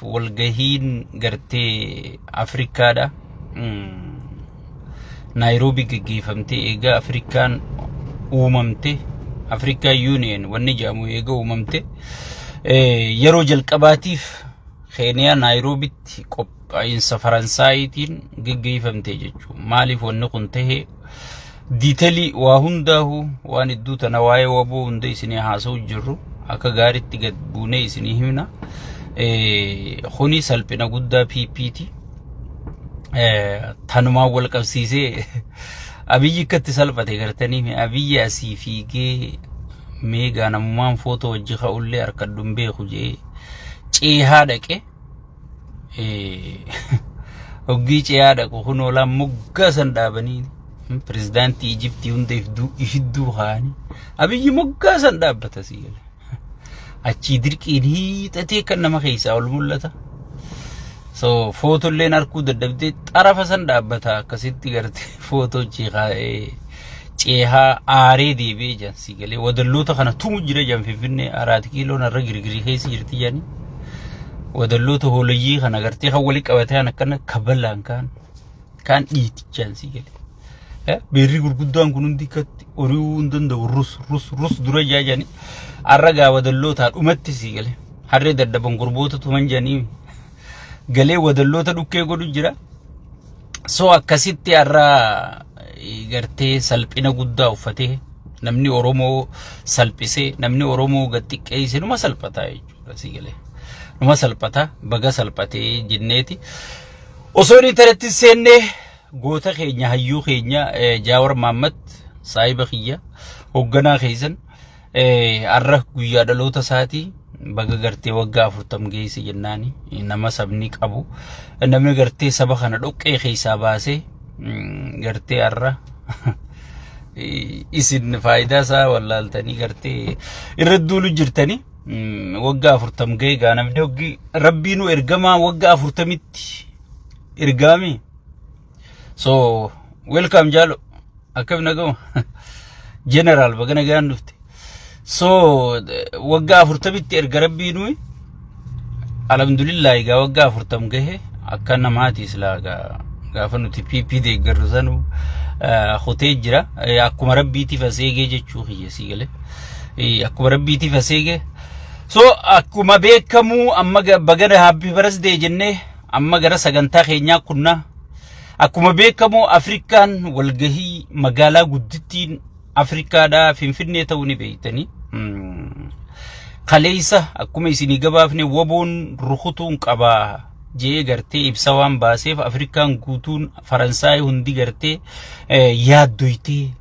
walgahiin gartee Afrikaadha. Nairobi gaggeeffamtee eega Afrikaan uumamte Africa Union wanni jedhamu eega uumamte yeroo jalqabaatiif Kenya Nairobitti qophaa'insa Faransaayitiin gaggeeffamte jechuudha. Maaliif wanni kun ta'e diitalii waa hundaahu waan iddoo tana waa'ee waboo hunda isinii haasa'u jirru akka gaariitti gad buunee isinii himna. Kuni salphina guddaa PPT tanumaa wal qabsiisee Abiyyi akkatti salphate gartanii Abiyyi asii fiigee meegaa namummaan footoo wajji ka'ullee harkadduun beeku jee ceehaa dhaqe hoggii ceehaa dhaqu kun oolaan moggaa san dhaabanii pirezidaantii Ijiptii hunda ifidduu kaa'anii Abiyyi moggaa san dhaabbata siigale achi dirqiin hiixatee kan nama keessaa ol mul'ata. So foto illee narkuu dadhabdee xarafa san dhaabbata akkasitti gartee footoo ceehaa aaree deebi'ee jiran sigalee wadalloota kana tumu jira jiran Finfinnee 4 kiiloo narra girgirii keessa jirti jedhanii wadalloota hooloyyii kana gartee kan walii qabatee akkana kabalaan kaan dhiiti jiran sigalee beerri gurguddaan kun hundi katti ori'uu hin danda'u rus dura jaajanii arragaa wadalloota dhumatti sigalee harree daddaban gurboota tuman jedhanii galee wadalloota dhukkee godhu jira. So akkasitti arraa gartee salphina guddaa uffatee namni Oromoo salphisee namni Oromoo gattiqqeessee numa salphataa jechuudha sigalee numa salphata baga salphatee jenneeti osoo ni taratti seennee goota keenya hayyuu keenya Jaawar Mahammad saahiba kiyya hoogganaa keessan arra guyyaa dhaloota isaatii baga gartee waggaa 40 geesse jennaani nama sabni qabu namni gartee saba kana dhoqqee keessaa baasee gartee arra isin faayidaa isaa wallaaltanii gartee irra duulu jirtanii waggaa 40 ga'e gaa namni hoggi rabbiinu ergamaa waggaa 40tti ergame. So welcome jaalo akkam nagama general baga nagaan dhufte. So waggaa 40tti erga rabbiinu alhamdulillah gaa waggaa 40 gahe akka namaati islaa gaafa nuti PP deeggarru sanu khotee jira akkuma rabbiitiif aseegee jechuu kiyya sigalee akkuma rabbiitiif aseegee. So akkuma beekamu amma bagana happy birthday jennee amma gara sagantaa keenyaa kunna akkuma beekamu Afrikaan walgahii magaalaa guddittiin Afrikaadha Finfinnee ta'uu ni beeytanii kaleessa akkuma isinii gabaafne waboon rukutuun qaba jee gartee ibsa waan baaseef Afrikaan guutuun Faransaay hundi gartee yaaddoytee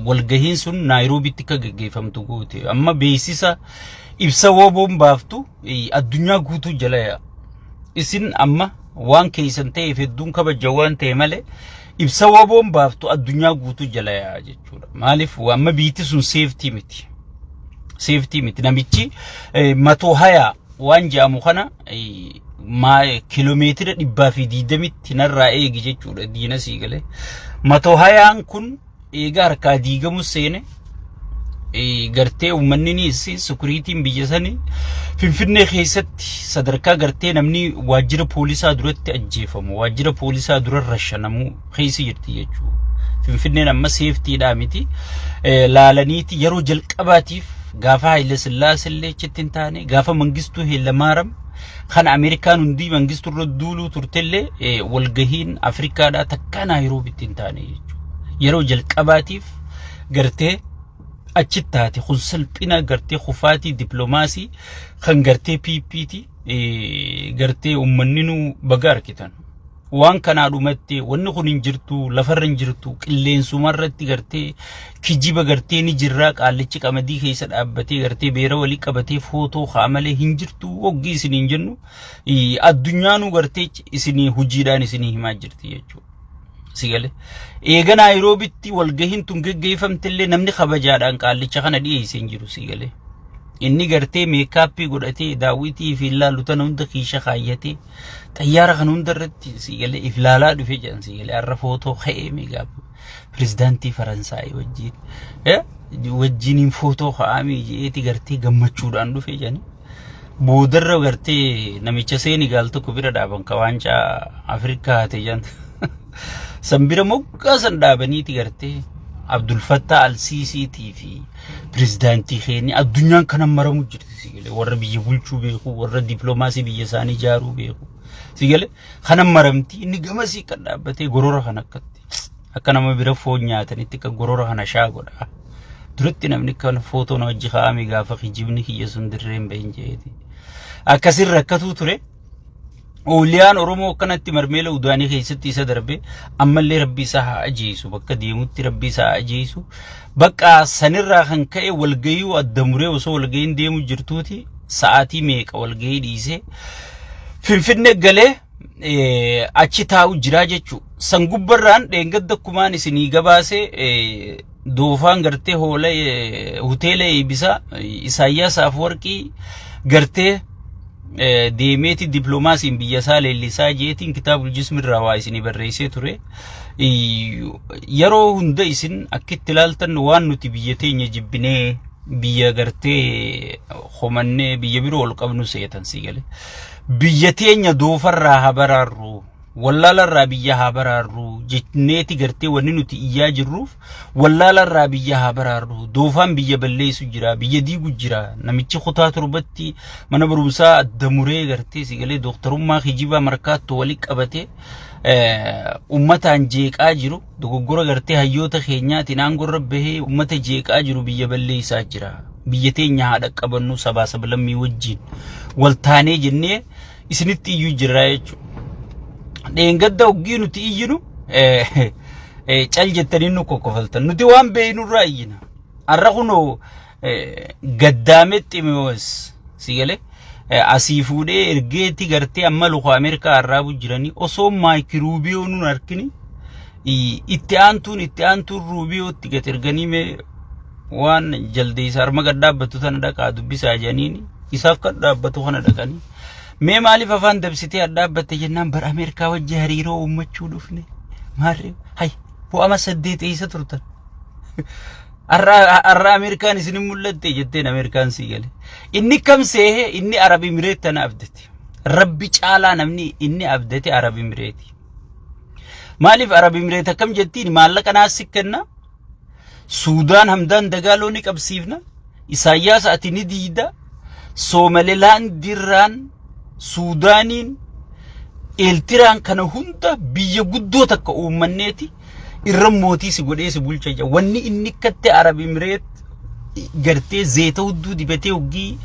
walgahiin sun Nairobitti ka gaggeeffamtu goote amma beeksisa ibsa waboon baaftu addunyaa guutuu jala isin amma waan keessan ta'eef hedduun kabaja waan ta'e malee ibsa waboon baaftu addunyaa guutuu jala jechuudha. Maaliif amma biitti sun safety miti namichi 120 waan jaamu kana kiiloomeetira 120 narraa eegi jechuudha diina sigalee 120 kun eega harkaa diigamu seene gartee uummanni ni security'n biyya sanii Finfinnee keessatti sadarkaa gartee namni waajjira poolisaa duratti ajjeefamu waajjira poolisaa dura rashanamu keessa jirti jechuudha. Finfinneen amma safety dha miti laalaniiti yeroo jalqabaatiif gaafa Haile Sillaasee illee achitti hin taane gaafa Mangistuu Hayilamaariyaam kan Ameerikaan hundi Mangistuu irra duuluu turtellee walgahiin Afrikaadhaa takka Naayiroobitti hin taane jechuudha. Yeroo jalqabaatiif gartee achitti taate kun salphina gartee khufaatii diplomaasii kan gartee PPT gartee uummanni nu baga arkitan waan kanaa dhumatti wanni kun hin jirtu lafarra hin jirtu qilleensumarratti gartee kijiba gartee ni jirraa qaallichi qamadii keessa dhaabbatee gartee beera walii qabatee footoo kaamalee hin jirtu woggi isin hin jennu addunyaanu gartee isin hojiidhaan isin himaa jirti jechuudha. Sigalee eega Nairobitti walgahiin tun gaggeeffamtillee namni kabajaadhaan qaallicha kana dhiyeessee hin jiru sigalee inni gartee meekaappii godhatee daawwitii fi ilaalu tana hunda kiisha kaayyatee xayyaara kan hunda irratti sigalee iflaalaa dhufe jedhan sigalee har'a footoo ka'ee meegaap pirezidaantii Faransaay wajjin footoo ka'amee jeeti gartee gammachuudhaan dhufe jedhani boodarra gartee namicha Senegaal tokko bira dhaaban kawaanca Afrikaa hate jan sambira moggaa san dhaabaniiti gartee Abdul Fattah al-Sisi fi prezidaantii keenya addunyaan kana maramu jirti sigale warra biyya bulchuu beeku warra diplomaasii biyya isaanii jaaruu beeku sigale kana maramti inni gamasii kan dhaabbatee gorora kan akka nama bira foon nyaatanitti kan gorora kana shaagodha duratti namni kan footoo na wajji kaa'ame gaafa kijibni kiyya sun dirreen bahin jeeti akkasirra rakkatu ture Ooliyaan Oromoo kanatti marmeela udaanii keessatti isa darbe ammallee rabbi isaa haa ajeesu bakka deemutti rabbi isaa ajeesu bakka sanirraa kan ka'e walgayii addamuree osoo walgayiin deemu jirtuuti sa'aatii meeqa walgayii dhiisee Finfinnee galee achi taa'u jira jechuu san gubbarraan dheengadda kumaan isinii gabaasee doofaan gartee hoola hoteela eebisa Isaayyaas Afwerqii gartee deemeeti diplomaasiin biyya isaa leellisaa jeetiin kitaabul jismirraa waa isinii barreessee ture yeroo hunda isin akkitti ilaaltan waan nuti biyya teenya jibbinee biyya gartee homannee biyya biroo ol qabnu seetan sigale biyya teenya doofarraa habaraarru wallaalarraa biyya habaraarru jetneeti gartee wanni nuti iyyaa jirruuf wallaalarraa biyya habaraarru doofaan biyya balleessu jira biyya diigu jira namichi kutaa turbatti mana barumsaa addamuree gartee sigale dooktarummaa kijibaa markaatto wali qabate ummataan jeeqaa jiru dogoggora gartee hayyoota keenyaatiin aangorra bahee ummata jeeqaa jiru biyya balleessaa jira biyya teenya haadha qabannu sabaa sablammii wajjin waltaanee jennee isinitti iyyuu jirra jechuudha dheengadda hoggii nuti iyyinu cal jettanii nu kokkofaltan nuti waan beeynurraa iyyina arra kunoo gaddaametti mi'oos sigale asii fuudhee ergeetti gartee amma luka Ameerikaa arraabu jiranii osoo maayikiruubiyoo nun arkini itti aantuun ruubiyootti gad erganii mee waan jaldeessa harma gad dhaabbatu tana dhaqaa dubbisaa janiini isaaf kan dhaabbatu kana dhaqanii mee maaliif afaan dabsitee addaabbatte jennaan bar Ameerikaa wajji hariiroo uummachuu dhufne maarree hay bu'ama 8 isa turtan arra Ameerikaan isin mul'atte jetteen Ameerikaan sigale inni kam seehe inni Arab Emireet tana abdate rabbi caalaa namni inni abdate Arab Emireet maaliif Arab Emireet akkam jettiin maallaqa naas kenna Suudaan Hamdaan Dagaaloo ni qabsiifna Isaayyaas ati ni diida Somaliland dirraan Suudaaniin Eeltiraan kana hunda biyya guddoo takka uummanneeti irra mootii si godhee si bulcha jira wanni inni katte Arab Emireet gartee zeeta hudduu dibatee hoggii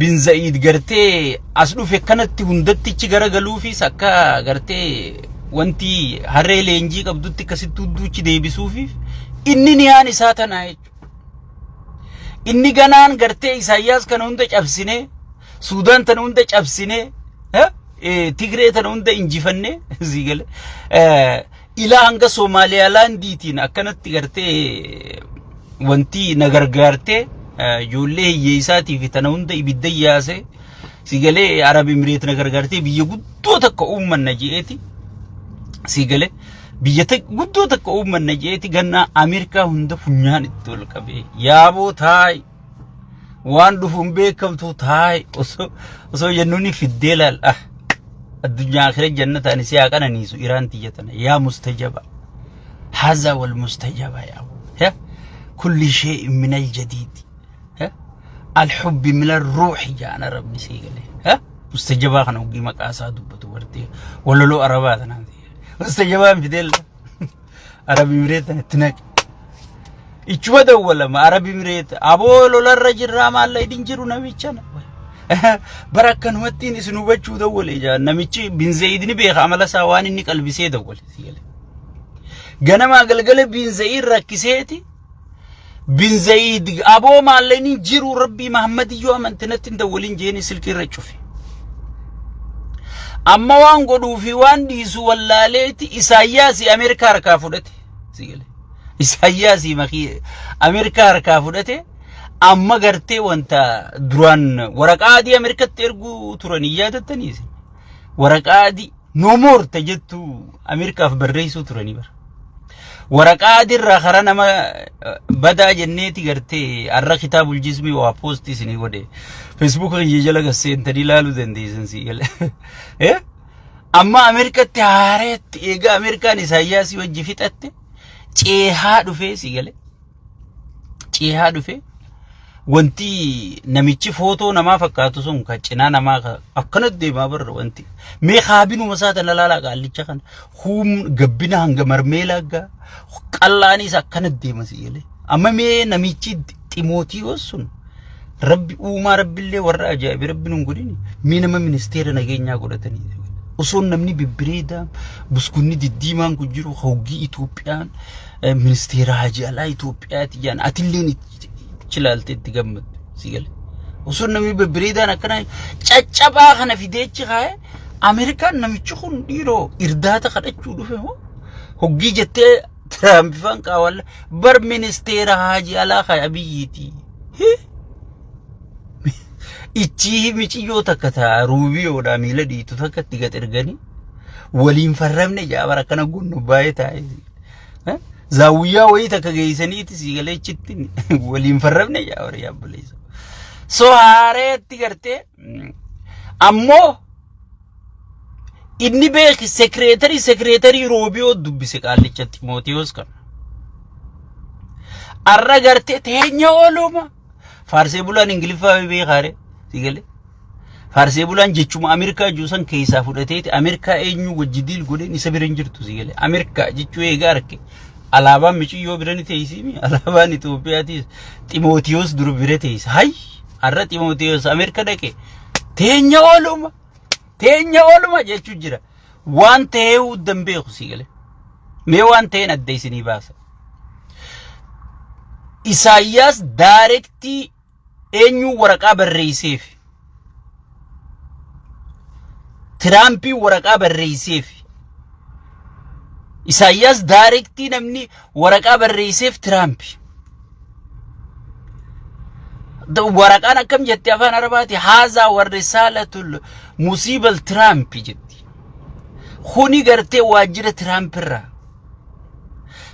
bin Zaid gartee as dhufe kanatti hundattichi garagaluufis akka gartee wanti harree leenjii qabdutti akkasitti hudduuchi deebisuufi inni niyaan isaa tanaa jechuudha inni ganaan gartee Isaayyaas kana hunda cabsine Suudaan tana hunda cabsine Tigree tana hunda injifanne sigale ilaa hanga Somaaliyaalaandiitiin akkanatti gartee wanti nagargaarte ijoollee hiyyeessaatiif tana hunda ibidda yaase sigale Arab Emireet nagargaarte biyya guddoo takka uummanna jeeti sigale biyya guddoo takka uummanna jeeti ganna Ameerikaa hunda funyaan itti ol qabee yaaboo taay waan dhufuun beekamtu taay osoo jennuuni fiddeelal الدنيا آخر الجنة أنسي أنا نيسو إيران تيجتنا يا مستجابة هذا والمستجابة يا ها كل شيء من الجديد ها الحب من الروح جانا ربي سيقله ها مستجابة خنا وقيمك أساد بتورتي ولا لو أربعة أنا مستجابة بدل عربي مريت تنك إيشوا ولا ما عربي مريت أبو لولا الرجل رام الله يدينجرونا بيشنا بركان واتين اسنو بچو دول اجا نمچي بن زيد ني بيخ عمل ساوان ني قلبسي دول سيله غنما غلغله بن زيد ركسيتي بن زيد ابو مالني جيرو ربي محمد يو امنتنت دولين جيني سلكي رچوفي اما وان غدو في وان ديسو ولاليتي اساياس امريكا ركافودتي سيله اساياس مخي امريكا ركافودتي amma gartee wanta duraan waraqaa di Ameerikaatti ergu turanii yaadataniis waraqaa di no more tajettu Ameerikaaf barreessuu turanii bar ورقة درا خرنا ما بدأ جنتي قرتي الرا كتاب الجسمي وابوستي سني ودي فيسبوك يجي لك السين تدي لالو دندي سنسي إيه أما أمريكا تهارت إيجا أمريكا نساياسي وجفت أتى تيهادو في سيجله تيهادو في wanti namichi footoo namaa fakkaatu sun ka cinaa namaa akkanatti deemaa barra wanti mee kaabinu masaata lalaalaa qaallicha kana gabbina hanga marmeelaagaa qallaanis akkanatti deema si'eele amma mee namichi Ximootiyoos sun rabbi uumaa rabbillee warra ajaa'iba rabbi nun godhini mee nama ministeera nageenyaa godhatanii osoo namni bibbireedaa buskunni diddiimaan ku jiru hawgii Itoophiyaan ministeera Hajji Alaa Itoophiyaati jaan atilleen chilaalte itti gammad sigale osoo namni bibbireedaan akkana caccabaa kana fideechi kaaye Ameerikaan namichi kun dhiiroo irdaata kadhachuu dhufe moo hoggii jettee Tiraamp fan qaawalla bar ministeera Hajji Alaa kaaye biyyiiti ichi michiyyoo takka taa ruubiyoodhaa miila dhiitu takka itti gad erganii waliin farramne jaabara kana gunnu baay'ee taa'e zaawiyyaa wayii takka geessaniiti sigalee chitti waliin farramne jaabara yaabaleessa so haareetti gartee ammoo inni beeki sekreetarii roobiyoo dubbise qaallicha Ximootiyoos kana arra gartee teenya ooluma faarsee bulaan ingiliffaa beekaare sigale faarsee bulaan jechuma Ameerikaa juusan keessaa fudhateeti Ameerikaa eenyu wajjidiil godheen isa biran jirtu sigale Ameerikaa jechuu eegaa arke alaabaan michiyyoo biran teessimi alaabaan Itoophiyaatiis Ximootiyoos dur bira teessa hay arra Ximootiyoos Ameerikaa dhaqe teenya ooluma jechuu jira waan ta'uu danbeeku sigale mee waan ta'een adda isinii baasa Isaayyaas daarektii eenyu waraqaa barreesseef Tiraampi waraqaa barreesseef Isaayyaas daarektii namni waraqaa barreesseef Tiraampi waraqaan akkam jettee afaan Arabaati haazaa warrisaalatul musiibal Tiraampi jetti kuni gartee waajjira Tiraampiirraa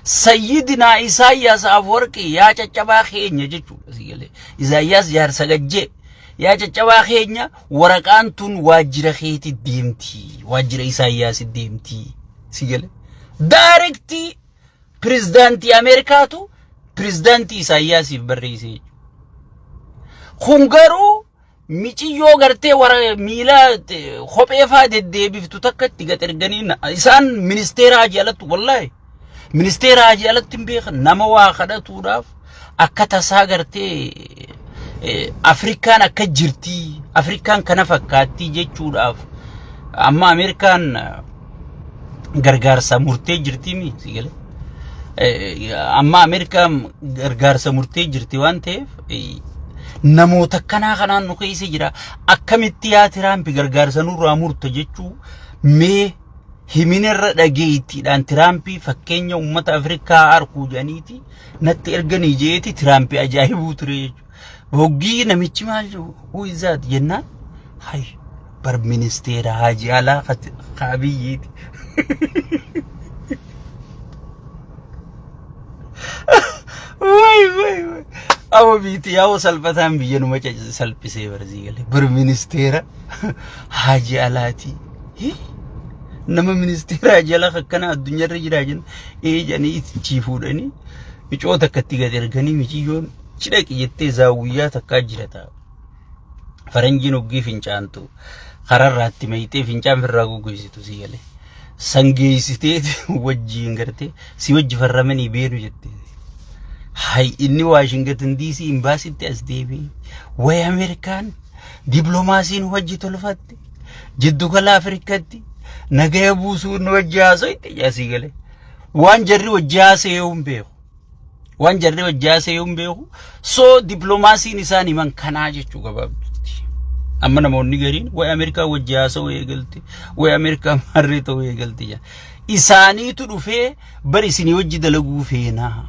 Sayyidina Isaayyaas Afwerqi yaa caccabaa keenya jechuudha sigale Isaayyaas jaarsa gajjee yaa caccabaa keenya waraqaan tun waajjira keeti deemti waajjira Isaayyaas deemti sigale daarektii pirezidaantii Ameerikaatu pirezidaantii Isaayyaasiif barreesse kun garuu michiyyoo gartee miila kophee faa deddeebiftu takka itti gad erganii isaan ministeera Hajji Alatti wallahi ministeera Hajji Alatti beekan nama waa kadhatuudhaaf akka tasaa gartee Afrikaan akka jirti Afrikaan kana fakkaatti jechuudhaaf amma Ameerikaan gargaarsa murtee jirti mi sigale amma Ameerikaan gargaarsa murtee jirti waan ta'eef namoota kanaan nu keessa jira akkamitti yaa Tiraampi gargaarsa nurraa murta jechuu mee himinirra dhageettiidhaan Tiraampi fakkeenya uummata Afrikaa arkuu janiiti natti erganii jeeti Tiraampi ajaa'ibuu ture jechuudha hoggii namichi maal who is that jennaan hay bar ministeera Hajji Alaa qaabiyyiiti way awo biiti yawo salphataan biyya numa salphisee barzii gale bar ministeera Hajji Alaati nama ministeera Hajji Alaa akkana addunyaarra jiraa jenna janii chiifuudhanii micoota akkatti gad erganii michiyyoon cidhaqi jettee zaawiyyaa takkaa jirata faranjiin oggii fincaantu kararraatti mayitee fincaan firraa goggoysitu si gale sangeessitee wajjiin gartee si wajji farramanii beenu jettee hay inni Washington DC embassiitti as deebi'e way Ameerikaan diplomaasiin wajji tolfatte jiddu gala Afrikaatti nagaya buusuun wajji haasoitte jaasii gale waan jarri wajji haasayeewuun beeku so diplomaasiin isaanii man kanaa jechuu gabaabdutti amma namoonni gariin way Ameerikaa wajji haasa'uu eegalte way Ameerikaa marree ta'uu eegalte isaaniitu dhufee bari isinii wajji dalaguu feenaa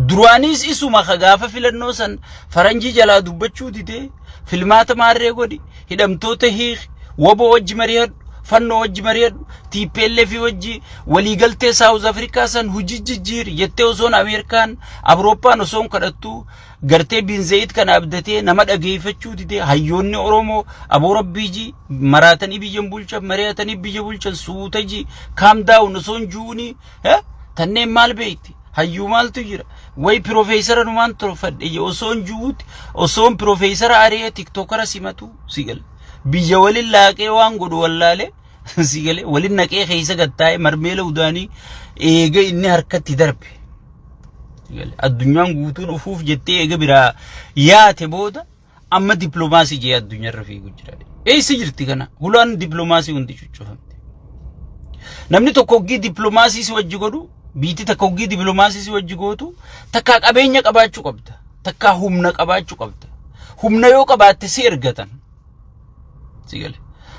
duraanis isuma gaafa filannoo san faranjii jalaa dubbachuu didee filmaata maarree godhi hidhamtoota hiik wabo wajji mari'adhu fanno wajji mari'adhu TPLF wajji walii galtee South Africa san hujii jijjiir jettee osoon Ameerikaan Awurooppaan osoon kadhattu gartee binzeeyit kana abdatee nama dhageeffachuu didee hayyoonni Oromoo aboo rabbiiji maraatanii biyyan bulchan mari'atanii biyya bulchan suutaji calm down osoon juuni tanneen maal beekti hayyuu maaltu jira way profeesara numaan torfadhe osoon juuti osoon profeesara ari'ee tiktokara simatu sigal biyya walin laaqee waan godhu wallaale sigale walin naqee keessa gattaa'e marmeela udaanii eega inni harkatti darbe sigale addunyaan guutuun ufuuf jettee eega biraa yaate booda amma diplomaasii jee addunyaarra fiigu jira eessi jirti kana hulaan diplomaasii hundi cuccufamte namni tokko hoggii diplomaasii si wajji godhu biitti takka hoggii diplomaasii si wajji gootu takka qabeenya qabaachuu qabda takka humna qabaachuu qabda humna yoo qabaatte si ergatan sigale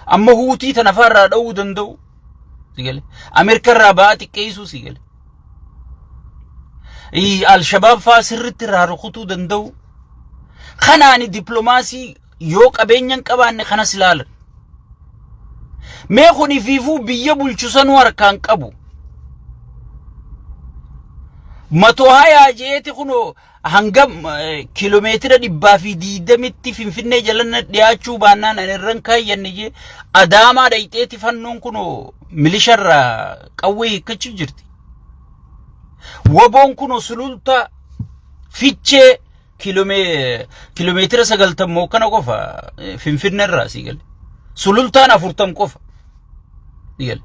amma huutii tana farraa dha'uu danda'u sigale Ameerika irraa ba'aa xiqqeessuu sigale Al-Shabaab faa sirriitti irraa rukutuu danda'u kanaani diplomaasii yoo qabeenyan qabaanne kanas ilaalan mee kuni fiifuu biyya bulchusanuu harkaan qabu matoo hayaa jeeti kuno hangam kilomeetira 120 Finfinnee jalan dhiyaachuu baannaan anirran kaayyanne je Adaamaa dhayxeeti fannoon kuno milisharraa qawwee hiikkachuu jirti waboon kuno sululta fichee kilomeetira 90 kana qofa Finfinneerraa sigale sulultaan 40 qofa sigale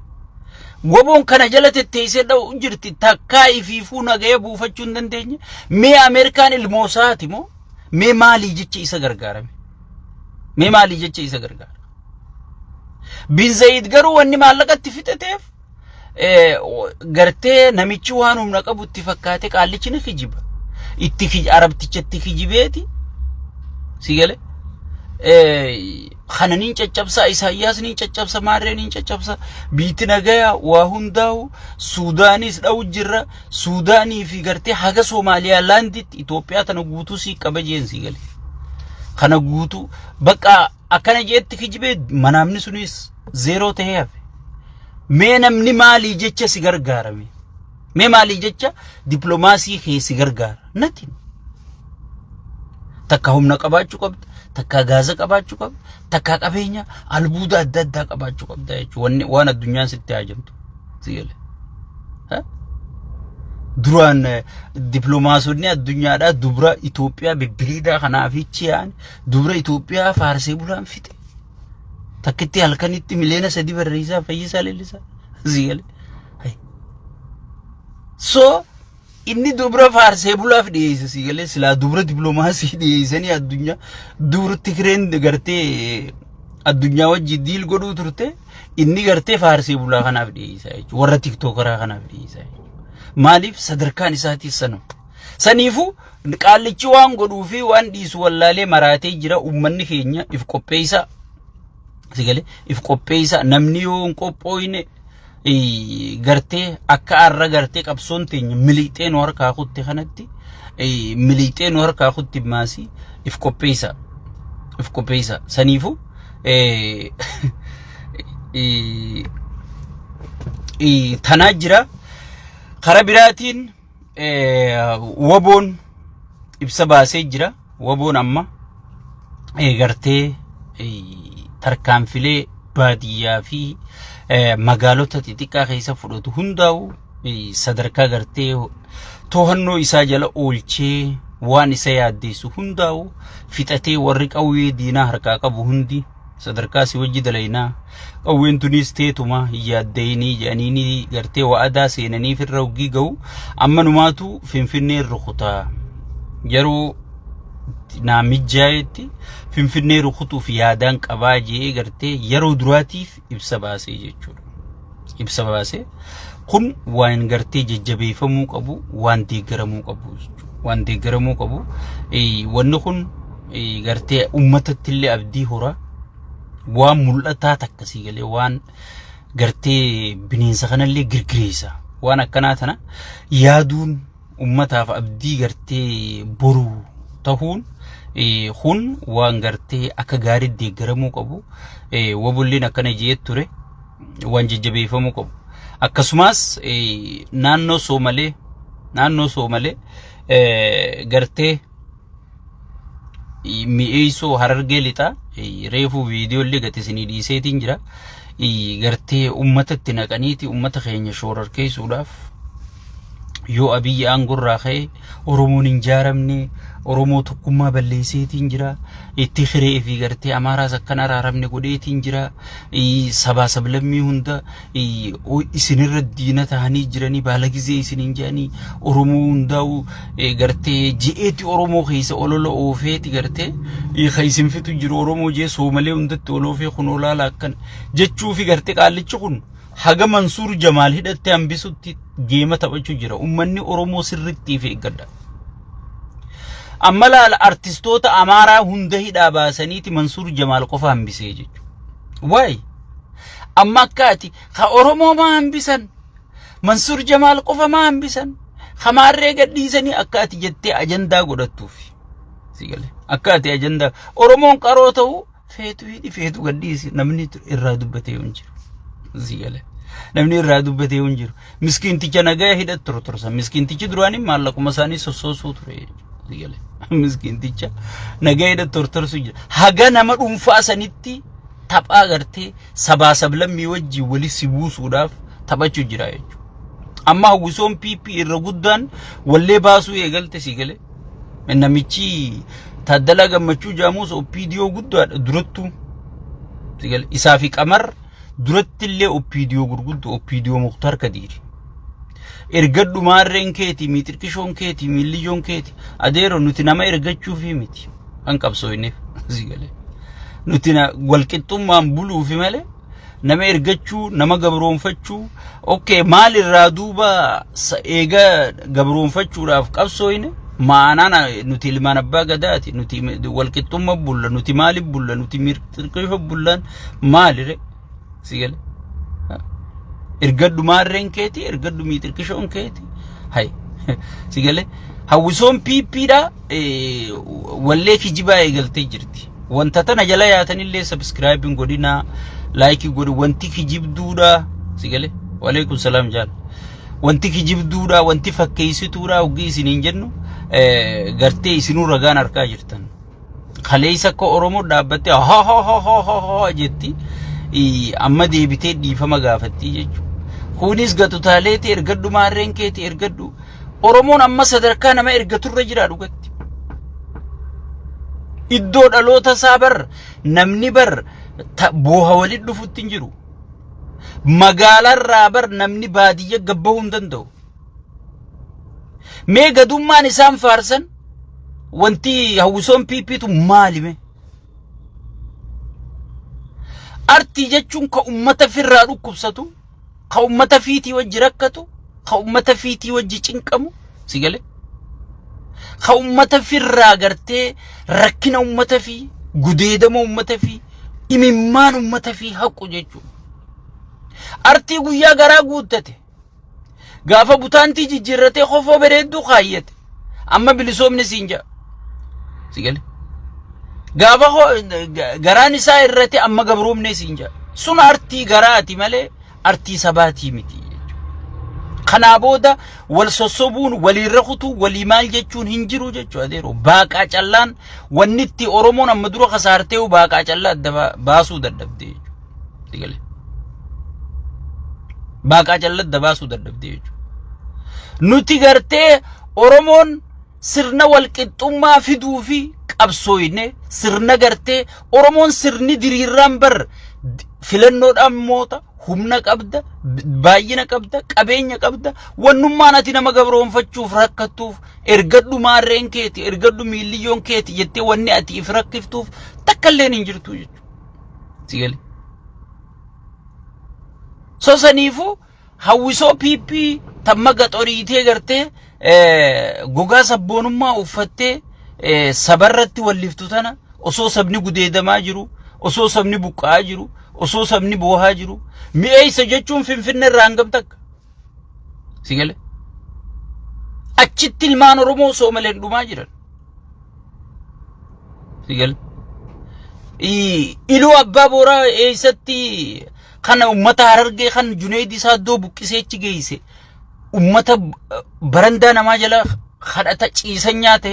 waboon kana jala tetteessee dha'u jirti takkaa ifiifuu nagaya buufachuu hin dandeenye mee Ameerikaan ilmoosaati moo mee maalii jecha isa gargaarame mee maalii jecha isa gargaara binzeeyit garuu wanni maallaqatti fixateef gartee namichi waan humna qabu itti fakkaate qaallichi ni kijiba itti arabtichatti kijibeeti sigale خنانين تجابسا إسحاقياس نين تجابسا مارين نين تجابسا بيتنا جايا وهنداو سودانيس أو جرا سوداني في قرتي حاجة سوماليا لاندت إثيوبيا تنقوتو سي كبجين سيقال خنقوتو بقى أكان جيت كجيب منامني سنيس زيرو تهيف مين أمني مالي جتة سيجار غارمي مين مالي جتة دبلوماسي هي سيجار غار نتين تكهم نقابات شو takka gaaza qabaachuu qabda takka qabeenya albuuda adda addaa qabaachuu qabda jechuudha waan addunyaan sitti haajamtu sigale duraan diplomaasonni addunyaadhaa dubra Itoophiyaa bibbiriidhaa kanaaf ichiyaan dubra Itoophiyaa faarsee bulaan fite takkitti halkanitti miliyoona 3 barreessaa Fayyisaa Leellisaa sigale so inni dubra faarsee bulaaf dhiyeesse sigale silaa dubra diplomaasii dhiyeessanii addunyaa dubra Tigreen gartee addunyaa wajji diil godhuu turte inni gartee faarsee bulaa kanaaf dhiyeessa jechuudha warra tiktokeraa kanaaf dhiyeessa maaliif sadarkaan isaatii saniifu qaallichi waan godhuu fi waan dhiisu wallaalee maraatee jira ummanni keenya if qopheessa sigale if qopheessa namni yoo hin qophooyne gartee akka arra gartee qabsoon teenya miliixeen harkaa kutte kanatti miliixeen harkaa kutti maasi if qopheessa saniifu tanaa jira kara biraatiin waboon ibsa baasee jira waboon amma gartee tarkaanfilee baadiyyaa fi magaalota xixiqqaa keessa fudhatu hundaa'u sadarkaa gartee to'annoo isaa jala oolchee waan isa yaaddeessu hundaa'u fixatee warri qawwee diinaa harkaa qabu hundi sadarkaa si wajji dalaynaa qawween tunis teetuma yaaddeeyanii jedhanii gartee wa'adaa seenanii firra hoggii ga'u amma numaatu Finfinnee rukutaa yeroo naamijjaayetti Finfinnee rukutuuf yaadaan qabaa jee gartee yeroo duraatiif ibsa baasee jechuudha ibsa baasee kun waan gartee jajjabeeffamuu qabu waan deeggaramuu qabu waan deeggaramuu qabu wanni kun gartee ummatatti illee abdii horaa waan mul'ataa takkasii galee waan gartee bineensa kanallee girgireessa waan akkanaa tana yaaduun ummataaf abdii gartee boruu tahuun kun waan gartee akka gaarii deeggaramuu qabu wabulleen akkana jee ture waan jajjabeeffamuu qabu. Akkasumas naannoo Soomalee gartee mi'eessoo Harargee lixaa reefuu viidiyoo illee gatisanii dhiiseetiin jira. Gartee uummatatti naqaniiti uummata keenya shoorarkeessuudhaaf yoo Abiyyi aangorraa ka'e Oromoon hin jaaramne Oromoo tokkummaa balleesseetiin jira. Itti hiree fi gartee Amaaraas akkan araaramne godheetiin jira. Sabaa sablammii hunda isinirra diina ta'anii jiranii baala gizee isiniin jedhanii Oromoo hundaa'u gartee ji'eetti Oromoo keessa olola oofeeti gartee kan isin fitu jiru Oromoo jee Soomalee hundatti oloofee kun olaala akkan jechuu fi gartee qaallichi kun haga Mansuur Jamaal hidhatte hambisutti geema taphachuu jira. Uummanni Oromoo sirriitti fi eeggadha. Amma laala artistoota Amaaraa hunda hidhaa baasaniiti Mansuur Jamaal qofa hambisee jechuudha. Waay amma akkaati ka Oromoo maa hambisan Mansuur Jamaal qofa maa hambisan Hamaarree gadhiisanii akkaati jettee ajandaa godhattuuf sigale akkaati ajandaa Oromoon qaroo ta'u feetu gadhiisi namni irraa dubbatee hin jiru sigale namni irraa dubbatee hin jiru miskiinticha nagaa hidhattu tursa miskiintichi duraanii maallaquma isaanii sossoosuu ture sigale miskiinticha nagaa hidhattu tursu jira haga nama dhuunfaa sanitti taphaa gartee sabaa sablammii wajji wali sibuusuudhaaf taphachuu jira jechuudha. Amma hawwisoon PP irra guddaan wallee baasuu eegalte sigale namichi Taaddalaa Gammachuu jaamuus OPDO guddaadha durattu sigale isaa fi Qamar duratti illee OPDO gurguddu OPDO Mukhtar Kadiiri ergadhu maarreen keeti miitirkishoon keeti miilliyoon keeti adeero nuti nama ergachuu fi miti kan qabsooyneef sigale nuti walqixxummaan buluu fi malee nama ergachuu nama gabroonfachuu okay maal irraa duuba eega gabroonfachuudhaaf qabsooyne maanana nuti ilmaan abbaa gadaati nuti walqixxummaa bulla nuti maaliif bulla nuti miitirkishoo bullaan maalire sigale ergadhu maarreen keeti ergadhu miitirkishoon keeti hay sigale hawwisoon PP dha wallee kijibaa eegaltee jirti wanta tana jala yaatanillee subscribe godina like godhi wanti kijibduudha sigale waalaikum salaam jaal wanti kijibduudha wanti fakkeessituudha hogii isiniin jennu gartee isinuu ragaan harkaa jirtan kaleessa akka Oromoo dhaabbatte ha jetti amma deebitee dhiifama gaafatti jechuudha. Kunis gatutaaleeti ergadhu maarreen keeti ergadhu Oromoon amma sadarkaa nama ergaturra jira dhugatti. Iddoo dhaloota isaa bar namni bar booha walitti dhufutti hin jiru. Magaalarraa bar namni baadiyyaa gabbahuu hin danda'u. Mee gadummaan isaan faarsan wanti hawwisoon PPtu maalime? Artii jechuun ka ummata firraa dhukkubsatu, ka ummata fiitii wajji rakkatu, ka ummata fiitii wajji cinqamu, sigale? Ka ummata firraa gartee rakkina ummata fi gudeedama ummata fi imimmaan ummata fi haqu jechuudha. Artii guyyaa garaa guuttate. Gaafa butaantii jijjiirratee qofoo bareedduu kaayyate. Amma bilisoomni siin jaa. Sigale? Gaafa garaan isaa irratti amma gabroomne siin jaa. Sun artii garaati malee artii sabaatii miti jechuudha. Kanaa booda wal sossobuun waliirra kutuu walii maal jechuun hin jiru jechuudha adeero. Baaqaa callaan wanni itti Oromoon amma dura kasaartee baaqaa callaa adda baasuu dadhabdee jechuudha. Sigale? Baaqaa callaa adda baasuu dadhabdee jechuudha. Nuti gartee Oromoon sirna walqixxummaa fiduu fi qabsooyne sirna gartee Oromoon sirni diriirraan bar filannoodhaan moota humna qabda baay'ina qabda qabeenya qabda wannummaan ati nama gabroonfachuuf rakkattuuf ergadhu maarreen keeti ergadhu miilliyoon keeti jettee wanni ati if rakkiftuuf takkalleen hin jirtu jechuudha. Sigale? Sosaniifu hawwisoo PP tamma gaxoriitee gartee gogaa sabboonummaa uffattee sabarratti walliftu tana osoo sabni gudeedamaa jiru osoo sabni buqqaa jiru osoo sabni boohaa jiru mi'eessa jechuun Finfinnee irraa hangam takka sigale achitti ilmaan Oromoo Soomaleen dhumaa jiran sigale iluu abbaa booraa eessatti kana ummata Harargee kan Junayd Saaddoo buqqiseechi geeyse ummata barandaa namaa jala kadhata ciisan nyaate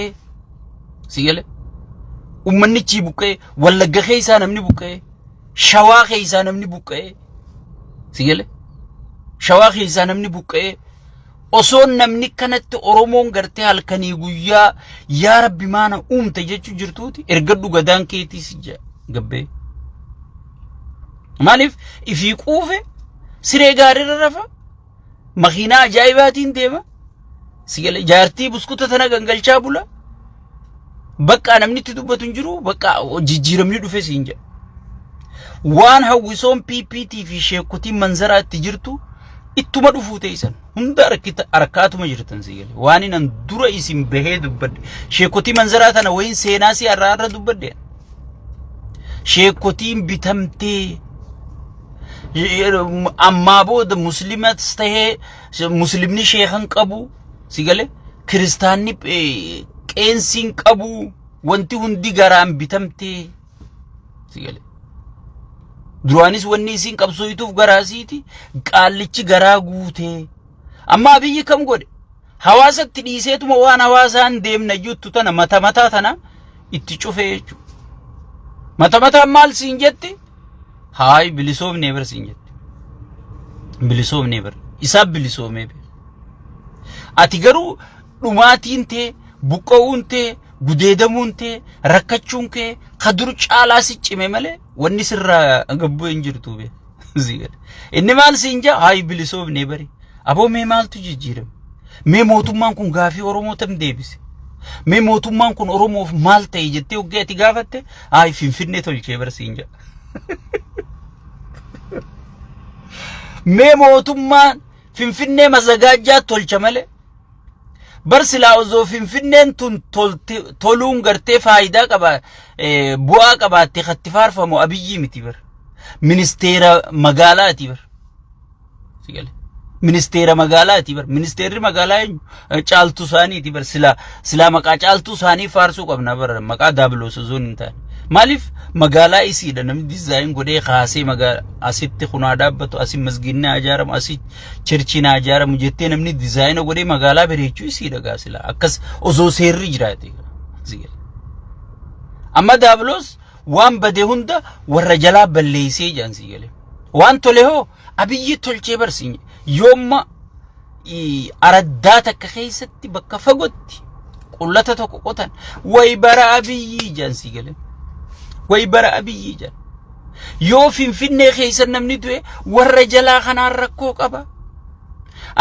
sigale ummannichi buqqee Wallagga keessaa namni buqqee Shawaa keessaa namni buqqee sigale Shawaa keessaa namni buqqee osoo namni kanatti Oromoon gartee halkanii guyyaa yaa Rabbi maana uumte jechuu jirtuuti ergadhu gadaan keetiis gabbee maaliif ifii quufe siree gaariirra rafa makiinaa ajaa'ibaatiin deema sigale jaartii buskuta tana gangalchaa bula bakka namni itti dubbatu hin jiru bakka jijjiiramni dhufe siin jedha waan hawwisoon PPT fi sheekotiin manzaraatti jirtu ittuma dhufuu teessan hunda arkaatuma jirtan sigale waan inan dura isin bahee dubbadde sheekotii manzaraa tana wayin seenaa si arraarra dubbadde sheekotiin bitamtee amma booda muslimat tahee muslimni sheekhan qabu sigale kiristaanni qeensiin qabu wanti hundi garaan bitamtee sigale duraanis wanni isin qabsooyituuf garaasiiti qaallichi garaa guutee amma biyyi kam godhe hawaasatti dhiiseetuma waan hawaasaan deemna juttu tana mata tana itti cufee jechu mata maal siin jetti haay bilisoomne bar siin jetti bilisoomne bar isa bilisoomee ati garuu dhumaatiin tee buqqa'uun tee gudeedamuun tee rakkachuun kee kadur caalaa si cime malee wanni sirraa gabbuu hin jirtu be sigale inni maal siin jaa haay bilisoomne bari aboo mee maaltu jijjiirame mee mootummaan kun gaafii Oromoo tam deebise mee mootummaan kun Oromoof maal ta'e jettee oggeeti gaafatte haay Finfinnee tolchee bar siin jaa mee mootummaan Finfinnee mazagaajaa tolcha malee bar silaa osoo Finfinneen tun toluun gartee faayidaa qaba bu'aa qabaatte khatti faarfamu Abiyyi miti bar ministeera magaalaati bar sigale ministeera magaalaati bar ministeerri magaalaa caaltuu isaaniiti bar silaa maqaa caaltuu isaanii faarsuu qabna bar maqaa Daabiloos zoon hin taane maaliif magaalaa isiidha namni dizaayin godhee kaasee magaalaa asitti kunaa dhaabbatu asi masgiinni ajaaramu asi chirchiin ajaaramu jettee namni dizaayina godhee magaalaa bareechuu isiidha gaasila akkas osoo seerri jiraate sigale amma Daabiloos waan bade hunda warra jalaa balleessee jaan sigale waan tole hoo Abiyyi tolchee barsiinye yoomma araddaa takka keessatti bakka fagotti qullata tokko qotan way bara Abiyyi jaan sigale way bara Abiyyi jaan yoo Finfinnee keessa namni du'e warra jalaa kanaan rakkoo qaba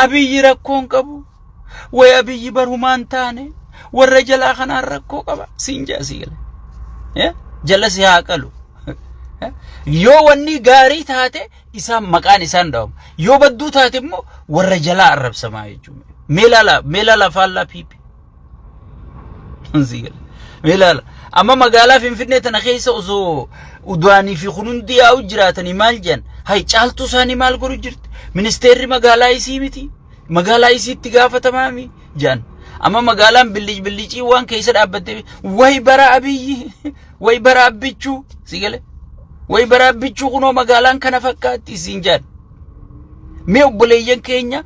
Abiyyi rakkoon qabu way Abiyyi barumaan taane warra jalaa kanaan rakkoo qaba siin jaa sigale jala si haa qalu yoo wanni gaarii taate isaan maqaan isaan dhawamu yoo badduu taate immoo warra jalaa arrabsamaa jechuudha meelala faallaa piipi sigale meelala amma magaalaa Finfinnee tana keessa osoo udwaanii fi kunundi yaa'u jiraatanii maal jedhan hay caaltuu isaanii maal godhu jirti ministeerri magaalaa isii miti magaalaa isiitti gaafatamaa jedhan amma magaalaan billicii waan keessa dhaabbatte way bara Abiyyi way bara Abbichuu sigale way bara Abbichuu kunoo magaalaan kana fakkaatti siin jedhan mee obboleeyyan keenya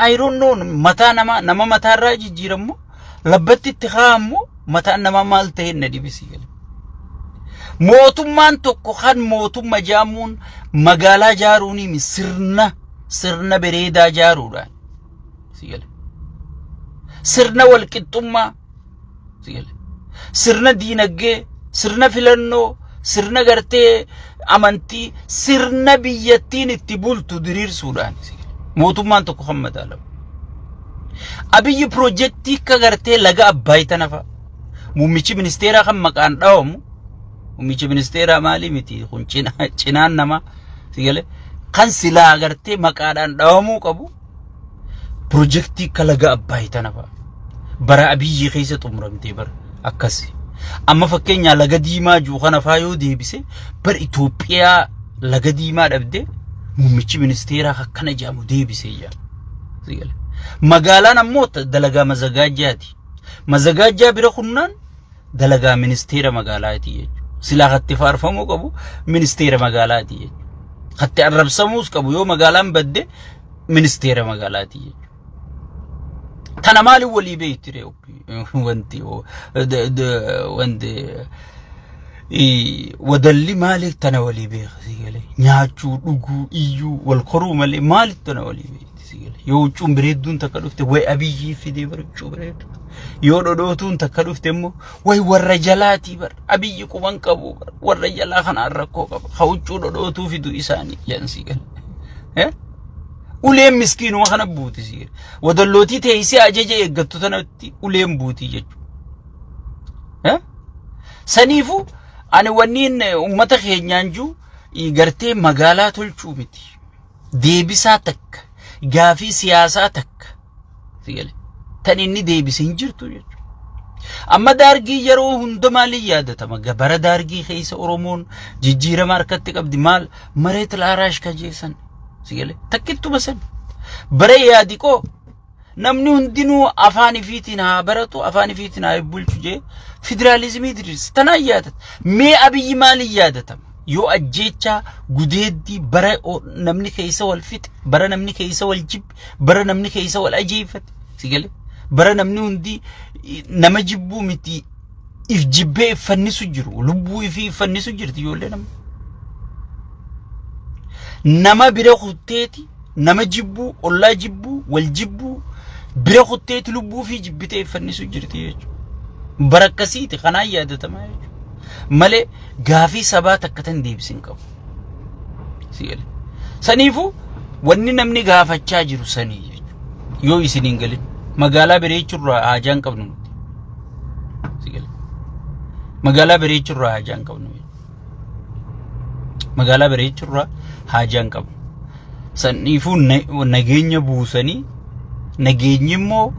I don't know mataa nama mataarraa jijjiiramu labbatti itti kaa'amu mataa nama maal ta'e na dibisi gale mootummaan tokko kan mootummaa jaamuun magaalaa jaaruuni sirna bareedaa jaaruudha sigale sirna walqixxummaa sigale sirna diinagdee sirna filannoo sirna gartee amantii sirna biyyattiin itti bultu diriirsuudhaan mootummaan tokko kan madaalamu Abiyyi projektii ka gartee laga Abbaay tanafa muummichi ministeera kan maqaan dhawamu muummichi ministeera maali miti kun cinaan nama sigale kan silaa gartee maqaadhaan dhawamuu qabu projektii ka laga Abbaay tanafa bara Abiyyi keessa xumuramtee bara akkasi amma fakkeenya laga diimaa juu kana faayoo deebise bar Itoophiyaa laga diimaa dhabde muummichi ministeera akkana jaamu deebisee jaa sigale magaalaan ammoo dalagaa mazagaajaa bira kunnaan dalagaa ministeera magaalaati jechuudha silaa hatti faarfamuu qabu ministeera magaalaati jechuudha Khatti arrabsamuus qabu yoo magaalaan badde ministeera magaalaati. Tana maali walii beektire wanti wadalli maali tana walii beekti gale nyaachuu dhuguu iyyuu wal qoruu malee maali tana walii beekti gale yoo huccuun bareedduun takka dhufte way Abiyyi fidee barachuu bareedu yoo dhodhootuun takka dhufte immoo way warra jalaatii bar Abiyyi quban qabu bar warra jalaa kanaan rakkoo qaba ha huccuu dhodhootuu fidu isaanii yansi gale uleen miskiinuma kana buuti siir wadallootii teessee ajaja eeggattu tanatti uleen buuti jechuudha saniifu ani wanniin ummata keenyaan juu gartee magaalaa tolchuu miti deebisaa takka gaafii siyaasaa takka sigale tan inni deebisee hin jirtu jechuudha amma daargii yeroo hunda maaliin yaadatama gabara daargii keessa Oromoon jijjiirama harkatti qabdi maal mareet laaraash kajeessan sigale takkittu basan bare yaadiqoo namni hundinuu afaan ifiitiin haa baratu afaan ifiitiin haa bulchu je federaalizimii diris tana yaadat mee Abiyyi maaliin yaadatama yoo ajjeecha gudeeddi bara namni keessa wal fixe bara namni keessa wal jibbe bara namni keessa wal ajeeffate sigale bara namni hundi nama jibbuu miti if jibbee fannisu jiru lubbuu ifi fannisu jirti yoollee nama bira khutteeti nama jibbu ollaa jibbu wal jibbu bira khutteeti lubbuu fi jibbitee fannisu jirti jechuudha barakkasiiti kanaa yaadatama jechuudha malee gaafii sabaa takkatan deebisin qabu sigale saniifu wanni namni gaafachaa jiru sanii jechuudha yoo isin hin galin magaalaa bareechurraa haajaan qabnu nuti sigale magaalaa bareechurraa haajaan qabnu magaalaa bareechurraa haajaan qabu saniifu nageenya buusanii nageenyi immoo